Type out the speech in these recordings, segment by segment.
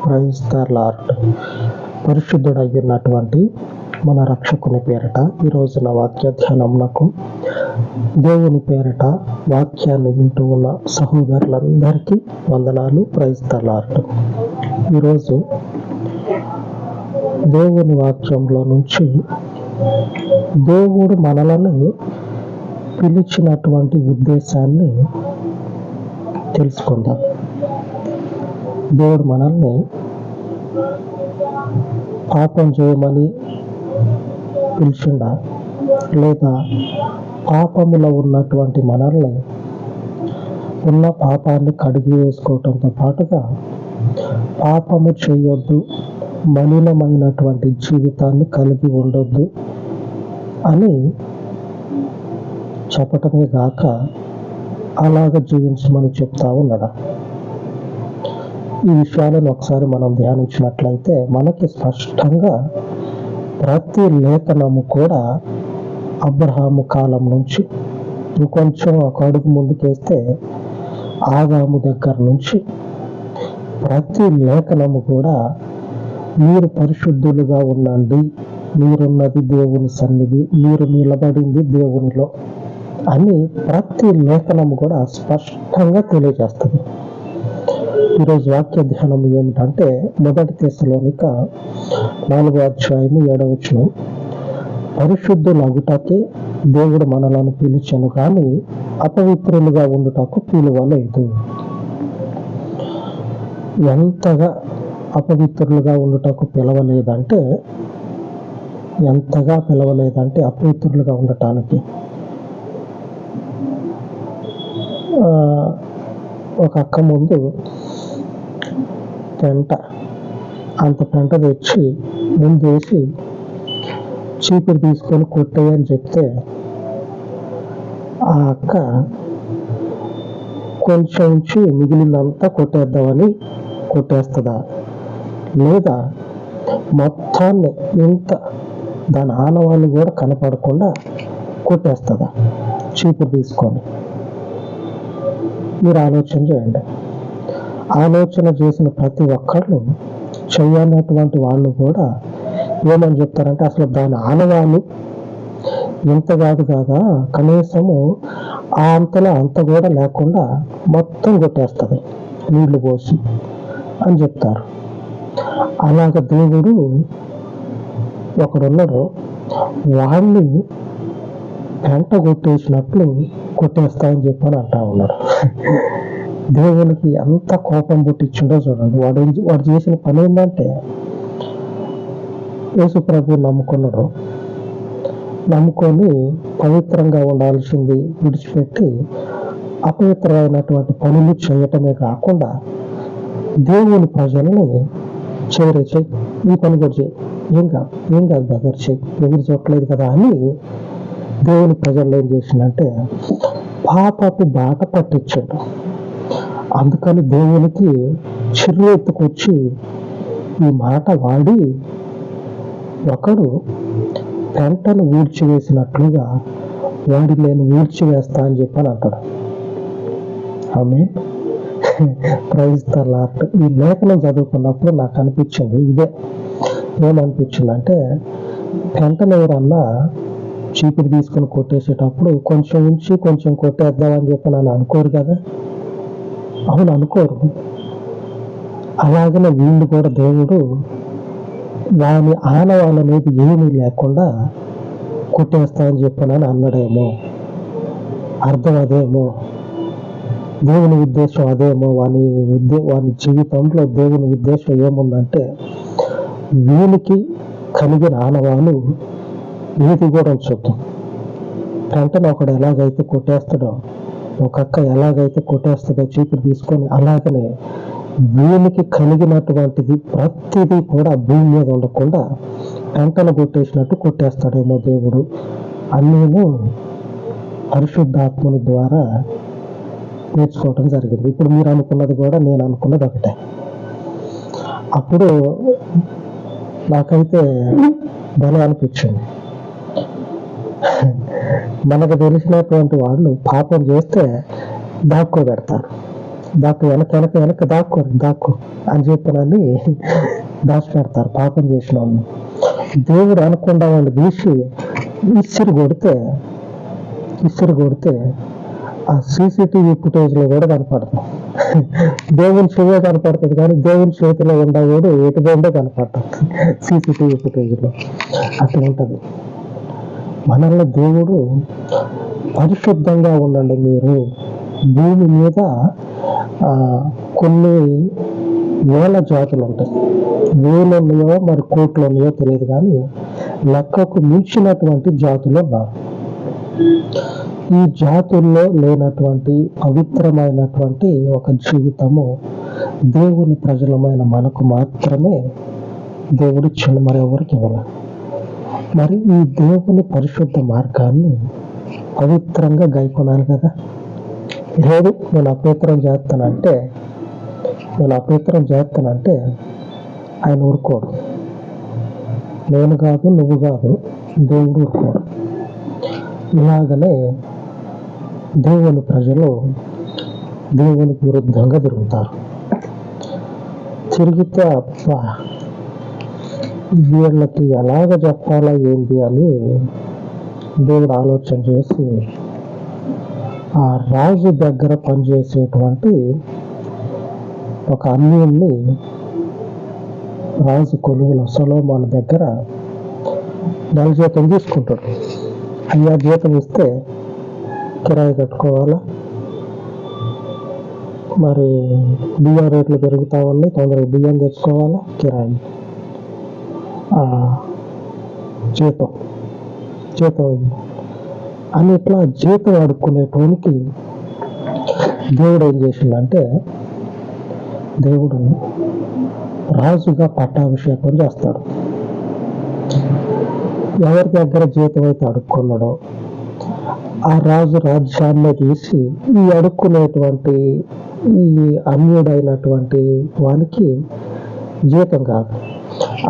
Praise the lord. పరిశుద్ధుడయ్యున్నటువంటి మన రక్షకుని పేరట ఈ రోజున వాక్య ధ్యానమునకు దేవుని పేరట వాక్యాన్ని వింటూ ఉన్న సహోదరులందరికీ వందనాలు. Praise the Lord. ఈరోజు దేవుని వాక్యంలో నుంచి దేవుడు మనలను పిలిచినటువంటి ఉద్దేశాన్ని తెలుసుకుందాం. దేవుడు మనల్ని పాపం చేయమని పిలిచిండా, లేదా పాపములో ఉన్నటువంటి మనల్ని ఉన్న పాపాన్ని కడిగి వేసుకోవటంతో పాటుగా పాపము చేయొద్దు, మలినమైనటువంటి జీవితాన్ని కలిగి ఉండొద్దు అని చెప్పటమే గాక అలాగ జీవించమని చెప్తా ఉన్నాడా. ఈ విషయాలను ఒకసారి మనం ధ్యానించినట్లయితే మనకి స్పష్టంగా ప్రతి లేఖనము కూడా అబ్రహాము కాలం నుంచి ఇంకొంచెం ఒక అడుగు ముందుకేస్తే ఆదాము దగ్గర నుంచి ప్రతి లేఖనము కూడా మీరు పరిశుద్ధులుగా ఉండండి, మీరున్నది దేవుని సన్నిధి, మీరు నిలబడింది దేవునిలో అని ప్రతి లేఖనము కూడా స్పష్టంగా తెలియజేస్తుంది. ఈరోజు వాక్య ధ్యానం ఏమిటంటే 1 తెస్సలోనిక 4:7 పరిశుద్ధులగుటకే దేవుడు మనలను పిలిచెను కానీ అపవిత్రులుగా ఉండుటకు పిలువలేదు. ఎంతగా అపవిత్రులుగా ఉండుటకు పిలవలేదంటే అపవిత్రులుగా ఉండటానికి ఒక అక్క ముందు పెంట తెచ్చి ముందేసి చీపురు తీసుకొని కొట్టేయని చెప్తే ఆ అక్క కొంచెం ఉంచి మిగిలిందంతా కొట్టేద్దామని కొట్టేస్తుందా, లేదా మొత్తాన్ని ఇంత దాని ఆనవాళ్ళు కూడా కనపడకుండా కొట్టేస్తుందా చీపురు తీసుకొని? మీరు ఆలోచన చేయండి. ఆలోచన చేసిన ప్రతి ఒక్కళ్ళు చేయనటువంటి వాళ్ళు కూడా ఏమని చెప్తారంటే అసలు దాని ఆనవాళ్ళు ఇంత కాదు కదా, కనీసము ఆ అంతలో అంత కూడా లేకుండా మొత్తం కొట్టేస్తుంది నీళ్లు పోసి అని చెప్తారు. అలాగ దేవుడు ఒకడున్నాడు, వాడిని పెంట కొట్టేసినట్లు కొట్టేస్తామని చెప్పని అంటా ఉన్నాడు. దేవునికి ఎంత కోపం పుట్టించిండో చూడండి. వాడు చేసిన పని ఏంటంటే యేసు ప్రభు నమ్ముకొని పవిత్రంగా ఉండాల్సింది విడిచిపెట్టి అపవిత్రమైనటువంటి పనులు చేయటమే కాకుండా దేవుని ప్రజల్ని చెయ్యి, ఈ పని కూడా చేయి, ఏం కాదు దగ్గర చెయ్యి, ఎవరు చూడలేదు కదా అని దేవుని ప్రజలు ఏం చేసిందంటే పాపపు బాట పట్టించాడు. అందుకని దేవునికి చిర్రు ఎత్తుకొచ్చి ఈ మాట వాడి ఒకడు పెంటను ఊడ్చివేసినట్లుగా వాడి నేను ఊడ్చివేస్తా అని చెప్పని అంటాడు. ఆమేన్. Praise the Lord. ఈ లేఖనం చదువుకున్నప్పుడు నాకు అనిపించింది ఏమనిపించిందంటే పెంటను ఎవరన్నా చీపురు తీసుకొని కొట్టేసేటప్పుడు కొంచెం ఉంచి కొంచెం కొట్టేద్దామని చెప్పి నన్ను అనుకోరు కదా. అవును, అనుకోరు. అలాగనే వీళ్ళు కూడా దేవుడు వాని ఆనవాళ్ళు అనేది ఏమీ లేకుండా కొట్టేస్తామని చెప్పనని అన్నాడేమో. అర్థం అదేమో, దేవుని ఉద్దేశం అదేమో. వాని జీవితంలో దేవుని ఉద్దేశం ఏముందంటే వీనికి కలిగిన ఆనవాళ్ళు ఏది కూడా ఉంచొద్దు. పెంటను ఒకడు ఎలాగైతే కొట్టేస్తాడో, ఒక అక్క ఎలాగైతే కొట్టేస్తుందో చీపురు తీసుకొని, అలాగనే వీనికి కలిగినటువంటిది ప్రతిదీ కూడా భూమి మీద ఉండకుండా పెంటను కొట్టేసినట్టు కొట్టేస్తాడేమో దేవుడు అన్నీను పరిశుద్ధాత్మని ద్వారా నేర్చుకోవటం జరిగింది. ఇప్పుడు మీరు అనుకున్నది కూడా నేను అనుకున్నది ఒకటే. అప్పుడు నాకైతే భలే అనిపించింది. మనకు తెలిసినటువంటి వాళ్ళు పాపం చేస్తే దాక్కోబెడతారు, దాకు వెనక వెనక వెనక దాక్కు అని చెప్పినని దాచిపెడతారు పాపం చేసిన వాళ్ళు. దేవుడు అనకుండా వాళ్ళు తీసి ఇసిరి కొడితే ఆ సీసీటీవీ ఫుటేజ్లో కూడా కనపడతాం. దేవుని చెయ్యే కనపడుతుంది కానీ దేవుని చేతిలో ఉండేవాడు ఎటుబోండే కనపడుతుంది సీసీటీవీ ఫుటేజ్లో. అట్లా ఉంటుంది. మనల్ని దేవుడు పరిశుద్ధంగా ఉండండి మీరు. భూమి మీద కొన్ని వేల జాతులు ఉంటాయి. వేలు ఉన్నాయో మరి కోట్లు ఉన్నాయో తెలియదు కానీ లెక్కకు మించినటువంటి జాతులు ఉన్నారు. ఈ జాతుల్లో లేనటువంటి పవిత్రమైనటువంటి ఒక జీవితము దేవుని ప్రజలమైన మనకు మాత్రమే దేవుడు ఇచ్చిండు, మరెవరికి ఇవ్వాలి. మరి ఈ దేవుని పరిశుద్ధ మార్గాన్ని పవిత్రంగా గైకొనాలి కదా. లేదు నేను అపవిత్రం చేస్తానంటే ఆయన ఊరుకోడు. నేను కాదు, నువ్వు కాదు, దేవుడు ఊరుకోడు. ఇలాగనే దేవుని ప్రజలు దేవునికి విరుద్ధంగా తిరుగుతారు. తిరిగితే అబ్బా వీళ్ళకి ఎలాగ చెప్పాలా ఏంటి అని దేవుడు ఆలోచన చేసి ఆ రాజు దగ్గర పనిచేసేటువంటి ఒక అన్యుణ్ణి రాజు కొలువులో సొలొమోను దగ్గర నెల జీతం తీసుకుంటాడు. అయ్యా జీతం ఇస్తే కిరాయి కట్టుకోవాలా, మరి బియ్యం రేట్లు పెరుగుతా ఉన్నాయి, తొందరగా బియ్యం తెచ్చుకోవాలా, కిరాయి, జీతం అని ఇట్లా జీతం అడుక్కునేటోనికి దేవుడు ఏం చేసిందంటే దేవుడు రాజుగా పట్టాభిషేకం చేస్తాడు. ఎవరి దగ్గర జీతం అయితే అడుక్కున్నాడో ఆ రాజు రాజ్యాన్ని తీసి ఈ అడుక్కునేటువంటి ఈ అన్యుడైనటువంటి వానికి జీతం కాదు,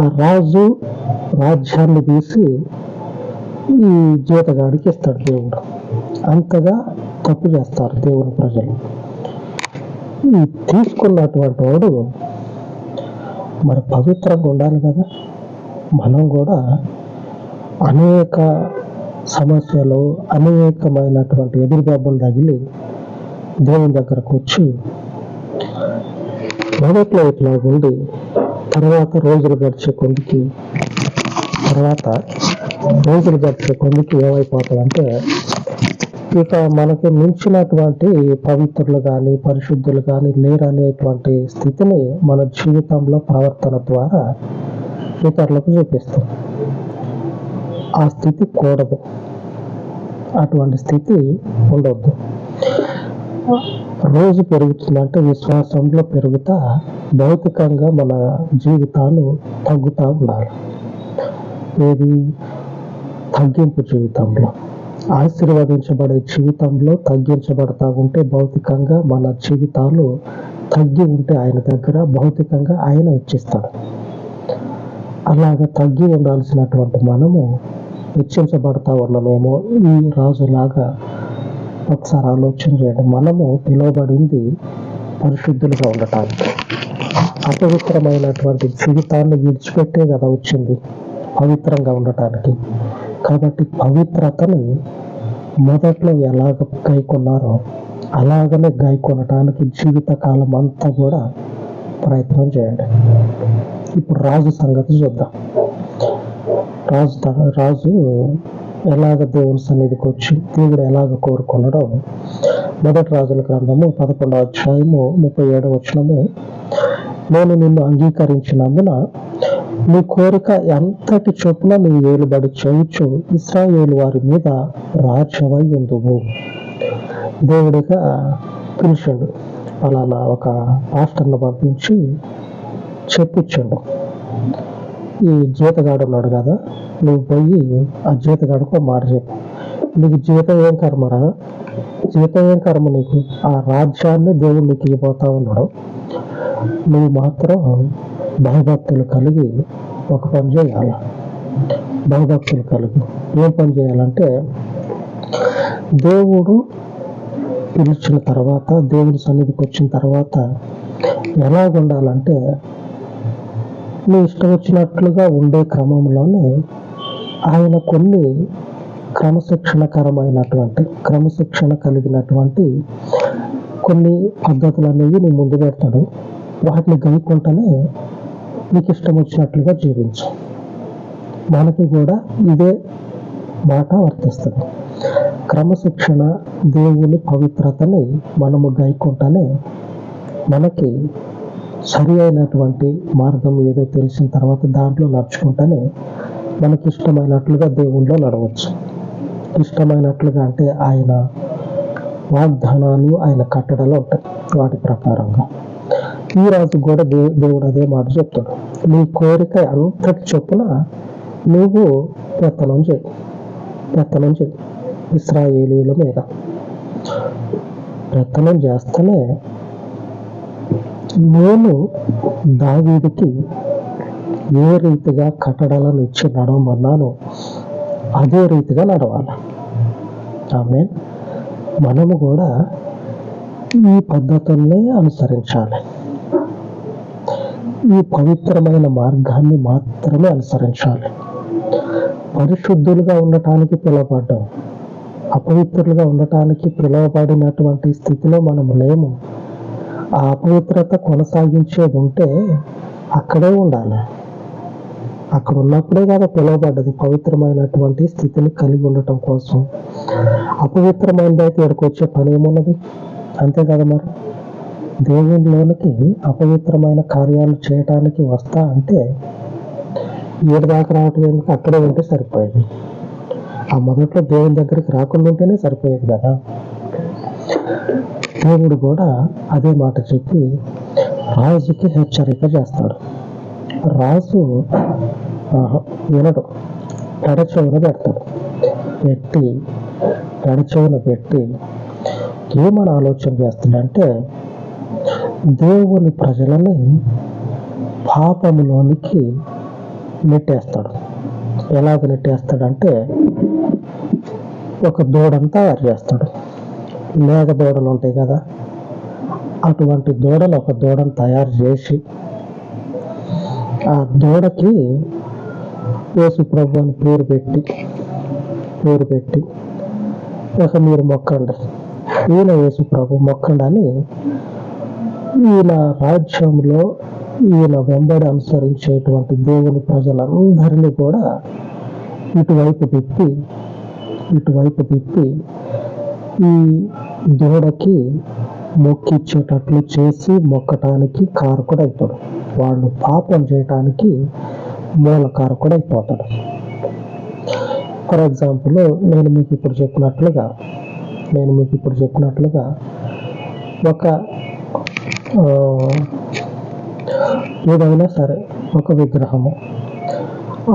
ఆ రాజు రాజ్యాన్ని తీసి ఈ జీతగాడికి ఇస్తాడు దేవుడు. అంతగా తప్పు చేస్తారు దేవుని ప్రజలు. ఈ తీసుకున్నటువంటి వాడు మరి పవిత్రంగా ఉండాలి కదా. మనం కూడా అనేక సమస్యలు, అనేకమైనటువంటి ఎదురుదెబ్బలు తగిలి దేవుని దగ్గరకు వచ్చి మొదట్లో ఇట్లా ఉండి తర్వాత రోజులు గడిచే కొందికి ఏమైపోతుందంటే ఇక మనకి మించినటువంటి పవిత్రులు కానీ పరిశుద్ధులు కానీ లేరనేటువంటి స్థితిని మన జీవితంలో ప్రవర్తన ద్వారా ఇతరులకు చూపిస్తాం. ఆ స్థితి కూడదు, అటువంటి స్థితి ఉండొద్దు. రోజు పెరుగుతుందంటే విశ్వాసంలో పెరుగుతా భౌతికంగా మన జీవితాలు తగ్గుతూ ఉండాలి. ఏది తగ్గింపు జీవితంలో, ఆశీర్వదించబడే జీవితంలో తగ్గించబడతా ఉంటే భౌతికంగా మన జీవితాలు తగ్గి ఉంటే ఆయన దగ్గర భౌతికంగా ఆయన ఇచ్చిస్తాడు. అలాగ తగ్గి ఉండాల్సినటువంటి మనము హెచ్చించబడతా ఉన్నామేమో ఈ రాజులాగా ఒకసారి ఆలోచన చేయండి. మనము పిలువబడింది పరిశుద్ధులుగా ఉండటానికి, అపవిత్రమైనటువంటి జీవితాన్ని విడిచిపెట్టే కదా వచ్చింది పవిత్రంగా ఉండటానికి. కాబట్టి పవిత్రతని మొదట్లో ఎలాగ గైకొన్నారో అలాగనే గైకొనటానికి జీవితకాలం అంతా కూడా ప్రయత్నం చేయండి. ఇప్పుడు రాజు సంగతి చూద్దాం. రాజు ఎలాగ దేవుని సన్నిధికి వచ్చి దేవుడు ఎలాగ కోరుకున్నాడో మొదటి రాజుల గ్రంథము 11వ అధ్యాయము 37వ వచనము, నేను నిన్ను అంగీకరించినందున నీ కోరిక ఎంతటి చొప్పున నీ ఏలుబడి చేయొచ్చు ఇశ్రాయేలు వారి మీద రాజ్యమై ఉందువు. దేవుడిగా పిలిచాడు. అలానా ఒక పాస్టర్ను పంపించి చెప్పించాడు, ఈ జీతగాడు ఉన్నాడు కదా, నువ్వు పోయి ఆ జీతగాడుకు మాట చెప్పు. నీకు జీతం ఏం కర్మ నీకు, ఆ రాజ్యాన్ని దేవుడు నీకు ఇవ్వబోతా ఉన్నాడు. నువ్వు మాత్రం భయభక్తులు కలిగి ఒక పని చేయాలి. భయభక్తులు కలిగి ఏం పని చేయాలంటే, దేవుడు పిలిచిన తర్వాత, దేవుని సన్నిధికి వచ్చిన తర్వాత ఎలాగ ఉండాలంటే, నీ ఇష్టం వచ్చినట్లుగా ఉండే క్రమంలోనే ఆయన కొన్ని క్రమశిక్షణ కలిగినటువంటి కొన్ని పద్ధతులు అనేవి నీ ముందు పెడతాడు. వాటిని గైకుంటేనే నీకు ఇష్టం వచ్చినట్లుగా జీవించు. మనకి కూడా ఇదే మాట వర్తిస్తుంది. క్రమశిక్షణ, దేవుని పవిత్రతని మనము గైకుంటేనే మనకి సరి అయినటువంటి మార్గం ఏదో తెలిసిన తర్వాత దాంట్లో నడుచుకుంటేనే మనకి ఇష్టమైనట్లుగా దేవుణ్ణిలో నడవచ్చు. ఇష్టమైనట్లుగా అంటే ఆయన వాగ్దానాలు, ఆయన కట్టడలు ఉంటాయి. వాటి ప్రకారంగా ఈ రాజు కూడా దేవుడు అదే మాట చెప్తాడు. నీ కోరిక అంతటి చొప్పున నువ్వు పెత్తనం చేయి ఇశ్రాయేలీయుల మీద. పెత్తనం చేస్తేనే నేను దావీదుకి ఏ రీతిగా కట్టడలను ఇచ్చి నడవమన్నానో అదే రీతిగా నడవాలి. ఆమేన్. మనము కూడా ఈ పద్ధతుల్ని అనుసరించాలి. ఈ పవిత్రమైన మార్గాన్ని మాత్రమే అనుసరించాలి. పరిశుద్ధులుగా ఉండటానికి పిలువబడ్డాం. అపవిత్రులుగా ఉండటానికి పిలువబడినటువంటి స్థితిలో మనం లేము. ఆ అపవిత్రత కొనసాగించేది ఉంటే అక్కడే ఉండాలి. అక్కడ ఉన్నప్పుడే కదా పిలువబడ్డది పవిత్రమైనటువంటి స్థితిని కలిగి ఉండటం కోసం. అపవిత్రమైనది అయితే ఇక్కడికి వచ్చే పని ఏమున్నది? అంతే కదా. మరి దేవునిలోనికి అపవిత్రమైన కార్యాలు చేయటానికి వస్తా అంటే ఏడు దాకా రావటం ఎందుకు? అక్కడే ఉంటే సరిపోయేది. ఆ మొదట్లో దేవుని దగ్గరికి రాకుండా ఉంటేనే సరిపోయేది కదా. దేవుడు కూడా అదే మాట చెప్పి రాజుకి హెచ్చరిక చేస్తాడు. రాజు వినడు, పెడచెవున పెడతాడు. పెడచెవున పెట్టి ఏమని ఆలోచన చేస్తాడంటే, దేవుని ప్రజలని పాపములోనికి నెట్టేస్తాడు. ఎలాగ నెట్టేస్తాడంటే, ఒక దూడను తయారు చేస్తాడు. మేక దూడలు ఉంటాయి కదా, అటువంటి ఒక దూడను తయారు చేసి ఆ దూడకి యేసు ప్రభు అని పేరు పెట్టి ఇక మీరు మొక్కండి, ఈయన యేసు ప్రభు మొక్కండి అని ఈయన రాజ్యంలో ఈయన వెంబడి అనుసరించేటువంటి దేవుని ప్రజలందరినీ కూడా ఇటువైపు తిప్పి ఈ దూడకి మొక్కిచ్చేటట్లు చేసి మొక్కటానికి కారకుడు అవుతాడు. వాళ్ళు పాపం చేయటానికి మూల కారకుడు అయిపోతాడు. ఫర్ ఎగ్జాంపుల్, నేను మీకు ఇప్పుడు చెప్పినట్లుగా ఒక ఏదైనా సరే ఒక విగ్రహము,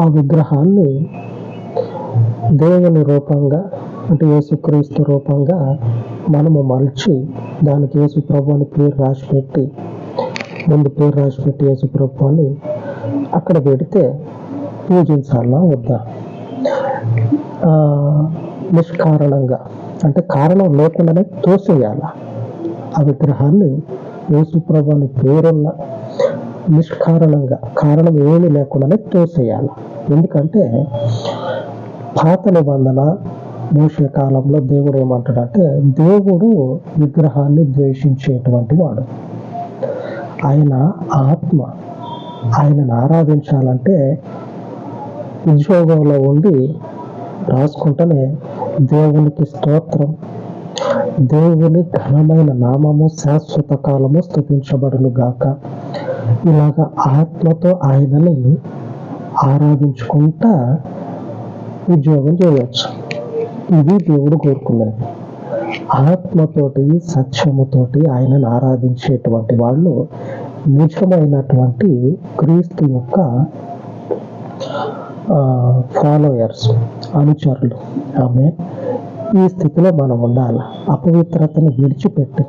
ఆ విగ్రహాన్ని దేవుని రూపంగా అంటే యేసుక్రీస్తు రూపంగా మనము మలిచి దానికి యేసు ప్రభు అని పేరు రాసిపెట్టి యేసు ప్రభు అని అక్కడ పెడితే పూజించాలా వద్దా? నిష్కారణంగా అంటే కారణం లేకుండానే తోసేయాల. ఆ విగ్రహాన్ని యేసు ప్రభు అని పేరున్న నిష్కారణంగా కారణం ఏమీ లేకుండానే తోసేయాల. ఎందుకంటే పాత నిబంధన మోషే కాలంలో దేవుడు ఏమంటాడంటే, దేవుడు విగ్రహాన్ని ద్వేషించేటువంటి వాడు. ఆయన ఆత్మ. ఆయనను ఆరాధించాలంటే ఉద్యోగంలో ఉండి రాసుకుంటేనే దేవునికి స్తోత్రం, దేవుని ఘనమైన నామము శాశ్వత కాలము స్తుతించబడును గాక, ఇలాగ ఆత్మతో ఆయనని ఆరాధించుకుంటా ఉద్యోగం చేయవచ్చు. ఇది దేవుడు కోరుకున్నది. ఆత్మతోటి సత్యముతోటి ఆయనను ఆరాధించేటువంటి వాళ్ళు నిజమైనటువంటి క్రీస్తు యొక్క ఫాలోయర్స్, అనుచరులు. ఆమె ఈ స్థితిలో మనం ఉండాలి. అపవిత్రతను విడిచిపెట్టి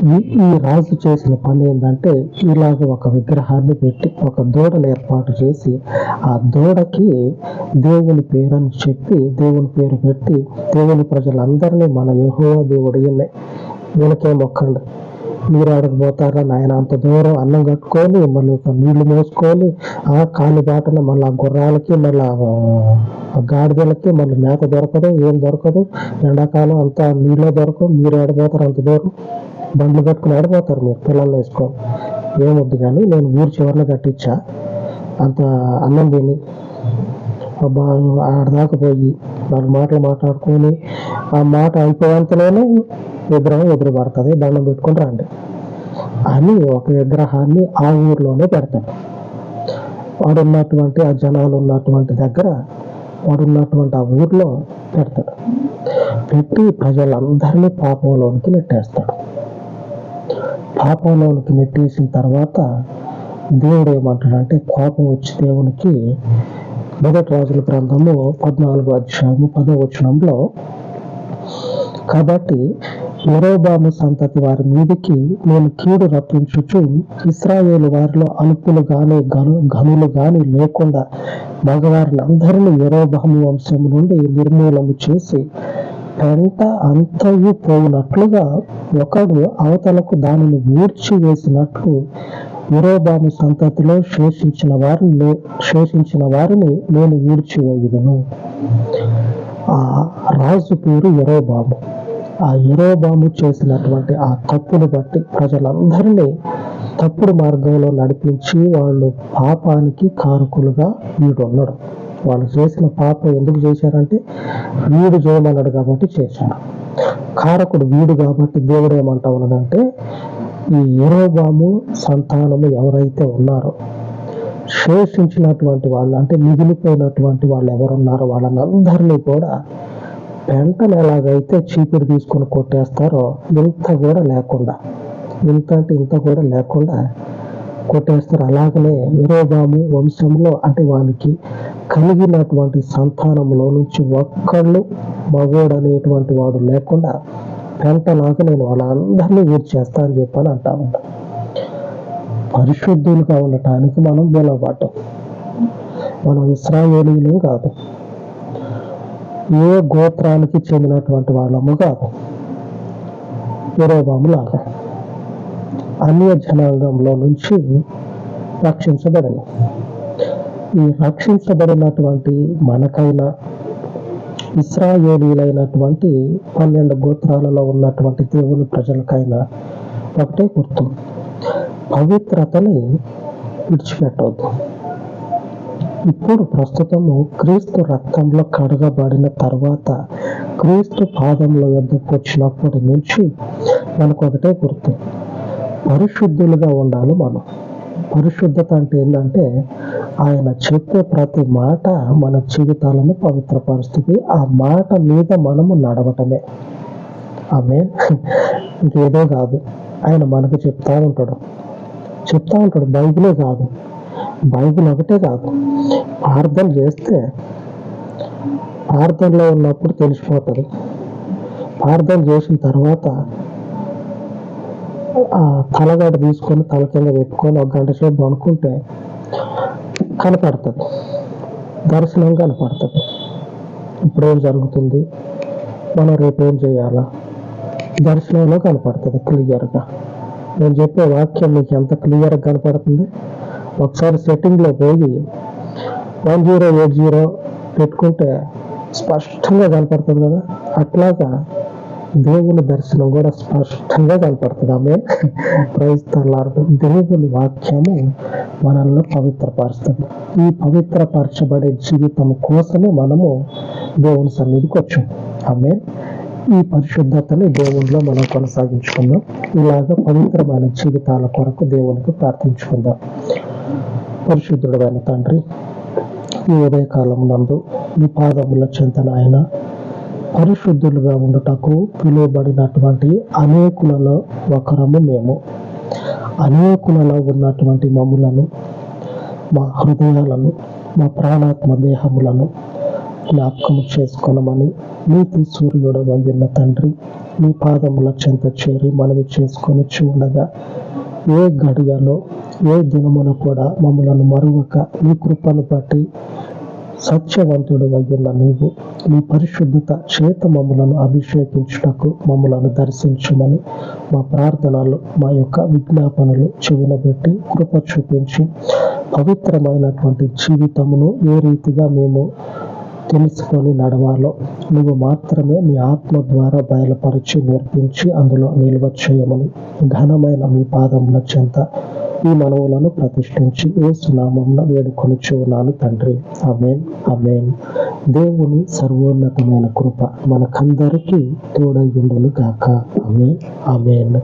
ఈ రాజు చేసిన పని ఏంటంటే ఇలాగ ఒక విగ్రహాన్ని పెట్టి ఒక దూడను ఏర్పాటు చేసి ఆ దూడకి దేవుని పేరని చెప్పి దేవుని పేరు పెట్టి దేవుని ప్రజలందరినీ మన యెహోవా దేవుడు ఈయనకే మొక్కండి, మీరు ఆడకపోతారా నాయన, అంత దూరం అన్నం కట్టుకొని మళ్ళీ నీళ్లు మోసుకొని కాలి బాటన మళ్ళీ ఆ గుర్రాలకి మళ్ళీ గాడిదలకి మళ్ళీ మేత దొరకదు, ఏం దొరకదు, ఎండాకాలం అంతా నీళ్ళే దొరకదు, మీరు ఆడిపోతారు అంత దూరం, బండ్లు కట్టుకుని ఆడిపోతారు మీరు పిల్లల్ని వేసుకొని, ఏమొద్దు కానీ నేను ఊరి చివరిలో కట్టించా, అంత అన్నం తిని ఆడదాకా పోయి 4 మాటలు మాట్లాడుకొని ఆ మాట అయిపోయేంతలోనే విగ్రహం ఎదురుపడుతుంది, దండం పెట్టుకొని రండి అని ఒక విగ్రహాన్ని ఆ ఊర్లోనే పెడతాడు. వాడు ఉన్నటువంటి ఆ జనాలు ఉన్నటువంటి దగ్గర వాడు ఉన్నటువంటి ఆ ఊర్లో పెడతాడు. పెట్టి ప్రజలందరినీ పాపంలోనికి నెట్టేస్తాడు. పాపంలోనికి నెట్టేసిన తర్వాత దేవుడు ఏమంటాడంటే, కోపం వచ్చి దేవునికి మొదటి రాజుల గ్రంథము 14వ అధ్యాయము 10వ వచనంలో, కాబట్టి యెరోబాము సంతతి వారి మీదికి నేను కీడు రప్పించుచు ఇశ్రాయేలు వారిలో అల్పులు గాని ఘనులు గాని లేకుండా మగవారిని అందరినీ యెరోబాము వంశము నుండి నిర్మూలము చేసి పెంట అంతయు పోయినట్లుగా ఒకడు అవతలకు దానిని ఊడ్చి వేసినట్లు యెరోబాము సంతతిలో శేషించిన వారిని నేను ఊడ్చివేయుదును. ఆ రాజు పేరు యెరోబాము. ఆ యెరోబాము చేసినటువంటి ఆ తప్పును బట్టి ప్రజలందరినీ తప్పుడు మార్గంలో నడిపించి వాళ్ళు పాపానికి కారకులుగా వీడున్నాడు. వాళ్ళు చేసిన పాపం ఎందుకు చేశారంటే వీడు చేయమన్నాడు కాబట్టి చేశాడు. కారకుడు వీడు కాబట్టి దేవుడు ఏమంటా ఉన్నాడంటే, ఈ యెరోబాము సంతానము ఎవరైతే ఉన్నారో శేషించినటువంటి వాళ్ళు అంటే మిగిలిపోయినటువంటి వాళ్ళు ఎవరున్నారో వాళ్ళందరినీ కూడా పెంటను ఎలాగైతే చీపురు తీసుకొని కొట్టేస్తారో ఇంత కూడా లేకుండా కొట్టేస్తారు. అలాగనే యెరోబాము వంశంలో అంటే వానికి కలిగినటువంటి సంతానంలో నుంచి ఒక్కళ్ళు మగోడు అనేటువంటి వాడు లేకుండా పెంటలాగా నేను వాళ్ళందరినీ ఊడ్చేస్తా అని చెప్పని అంటా ఉంటా. పరిశుద్ధులుగా ఉండటానికి మనం పిలువబడ్డాం. మనం ఇశ్రాయేలీయులం కాదు, ఏ గోత్రానికి చెందినటువంటి వాళ్ళము కాదు. యెరోబాము లాగా అన్య జనాంగంలో నుంచి రక్షించబడింది. ఈ రక్షించబడినటువంటి మనకైనా ఇశ్రాయేలీయులైనటువంటి 12 గోత్రాలలో ఉన్నటువంటి దేవుని ప్రజలకైనా ఒకటే గుర్తు, పవిత్రతని విడిచిపెట్టవద్దు. ఇప్పుడు ప్రస్తుతము క్రీస్తు రక్తంలో కడగబడిన తర్వాత క్రీస్తు పాదంలో యొద్దకు వచ్చినప్పటి నుంచి మనకు ఒకటే గుర్తు, పరిశుద్ధులుగా ఉండాలి మనం. పరిశుద్ధత అంటే ఏంటంటే ఆయన చెప్పే ప్రతి మాట మన జీవితాలను పవిత్రపరుస్తుంది. ఆ మాట మీద మనము నడవటమే. ఆమేన్. ఇంకేదో కాదు, ఆయన మనకు చెప్తా ఉంటాడు. బైబిలే కాదు, బైబిల్ ఒకటే కాదు, ప్రార్థన చేస్తే ప్రార్థనలో ఉన్నప్పుడు తెలిసిపోతుంది. ప్రార్థన చేసిన తర్వాత ఆ తలగడ తీసుకొని తల కింద పెట్టుకొని 1 గంట సేపు అనుకుంటే కనపడుతుంది, దర్శనం కనపడుతుంది. ఇప్పుడేం జరుగుతుంది, మనం రేపేం చేయాలా, దర్శనంలో కనపడుతుంది క్లియర్గా. నేను చెప్పే వాక్యం మీకు ఎంత క్లియర్గా కనపడుతుంది. ఒకసారి సెట్టింగ్లో పోయి 1080 పెట్టుకుంటే స్పష్టంగా కనపడుతుంది కదా. అట్లాగా దేవుని దర్శనం కూడా స్పష్టంగా కనపడుతుంది. ఆమె క్రైస్తవులారు, దేవుని వాక్యము మనల్ని పవిత్రపరుస్తుంది. ఈ పవిత్రపరచబడే జీవితం కోసమే మనము దేవుని సన్నిధికి వచ్చాం. ఆమె ఈ పరిశుద్ధతని దేవునిలో మనం కొనసాగించుకుందాం. ఇలాగ పవిత్రమైన జీవితాల కొరకు దేవునికి ప్రార్థించుకుందాం. పరిశుద్ధుడైన తండ్రి, ఈ ఉదయకాలం నందు మీ పాదముల చెంతన ఆయన పరిశుద్ధులుగా ఉండుటకు పిలువబడినటువంటి అనేకులలో ఒకరము మేము. అనేకులలో ఉన్నటువంటి మమ్ములను, మా హృదయాలను, మా ప్రాణాత్మ దేహములను జ్ఞాపకం చేసుకొనమని నీతి సూర్యుడు అయ్యున్న తండ్రి మీ పాదముల చెంత చేరి మనవి చేసుకొని చూడగా ఏ గడియలో ఏ దినమున కూడా మమ్మలను మరువక నీ కృపను బట్టి సత్యవంతుడు అయ్యున్న నీవు నీ పరిశుద్ధత చేత మమ్మలను అభిషేకించుటకు మమ్మలను దర్శించమని మా ప్రార్థనలు మా యొక్క విజ్ఞాపనలు చెవిన పెట్టి కృప చూపించి పవిత్రమైనటువంటి జీవితమును ఏ రీతిగా మేము తెలుసుకొని నడవాలో నువ్వు మాత్రమే నీ ఆత్మ ద్వారా బయలుపరిచి నేర్పించి అందులో నిల్వ చేయమని ఘనమైన మీ పాదముల చెంత ఈ మనవులను ప్రతిష్ఠించి యేసు నామమున వేడుకొనుచు ఉన్నాను తండ్రి. ఆమేన్, ఆమేన్. దేవుని సర్వోన్నతమైన కృప మనకందరికీ తోడై ఉండును గాక. ఆమేన్, ఆమేన్.